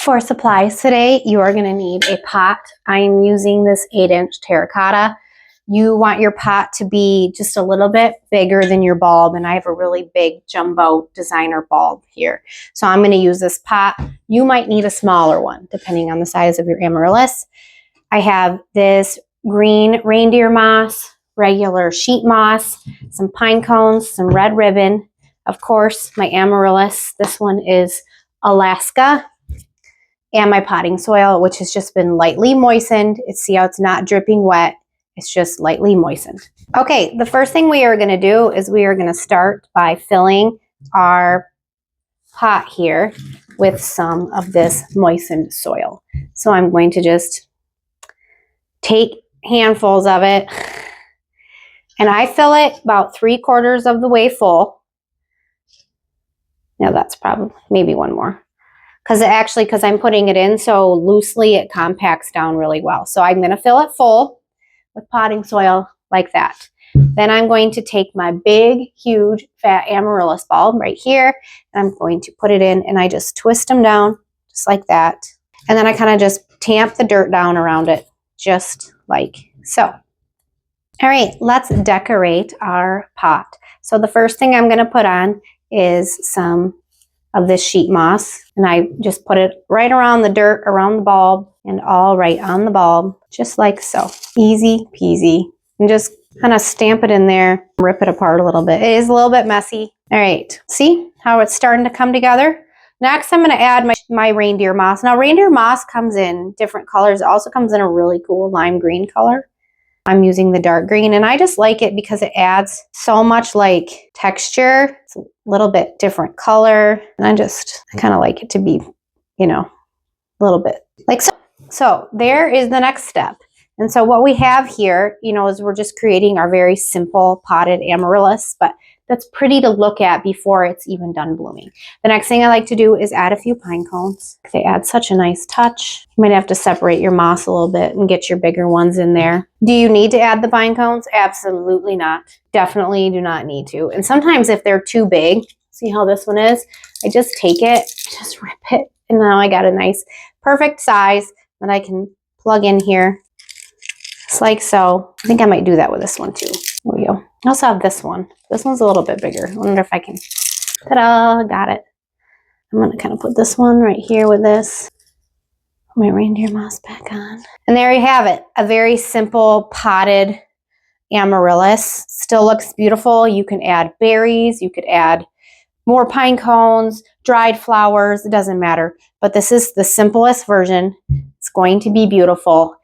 For supplies today, you are going to need a pot. I'm using this 8-inch terracotta. You want your pot to be just a little bit bigger than your bulb, and I have a really big jumbo designer bulb here. So I'm going to use this pot. You might need a smaller one, depending on the size of your amaryllis. I have this green reindeer moss, regular sheet moss, some pine cones, some red ribbon, of course, my amaryllis. This one is Alaska. And my potting soil, which has just been lightly moistened. See how it's not dripping wet. It's just lightly moistened. Okay, the first thing we are going to do is we are going to start by filling our pot here with some of this moistened soil. So I'm going to just take handfuls of it, and I fill it about 3/4 of the way full. Now that's probably maybe one more. Because I'm putting it in so loosely, it compacts down really well. So I'm going to fill it full with potting soil like that. Then I'm going to take my big, huge, fat amaryllis bulb right here, and I'm going to put it in, and I just twist them down just like that. And then I kind of just tamp the dirt down around it just like so. All right, let's decorate our pot. So the first thing I'm going to put on is some of this sheet moss, and I just put it right around the dirt, around the bulb, and all right on the bulb, just like so. Easy peasy. And just kind of stamp it in there, rip it apart a little bit. It is a little bit messy. All right, see how it's starting to come together? Next, I'm going to add my reindeer moss. Now, reindeer moss comes in different colors. It also comes in a really cool lime green color. I'm using the dark green, and I just like it because it adds so much like texture. It's a little bit different color, and I kind of like it to be, you know, a little bit like so. So there is the next step. And so what we have here, you know, is we're just creating our very simple potted amaryllis, but that's pretty to look at before it's even done blooming. The next thing I like to do is add a few pine cones. They add such a nice touch. You might have to separate your moss a little bit and get your bigger ones in there. Do you need to add the pine cones? Absolutely not. Definitely do not need to. And sometimes if they're too big, see how this one is? I just take it, just rip it, and now I got a nice, perfect size that I can plug in here. Just like so. I think I might do that with this one too. There we go. I also have this one. This one's a little bit bigger. I wonder if I can, ta-da, got it. I'm going to kind of put this one right here with this. Put my reindeer moss back on. And there you have it. A very simple potted amaryllis. Still looks beautiful. You can add berries. You could add more pine cones, dried flowers. It doesn't matter. But this is the simplest version. It's going to be beautiful.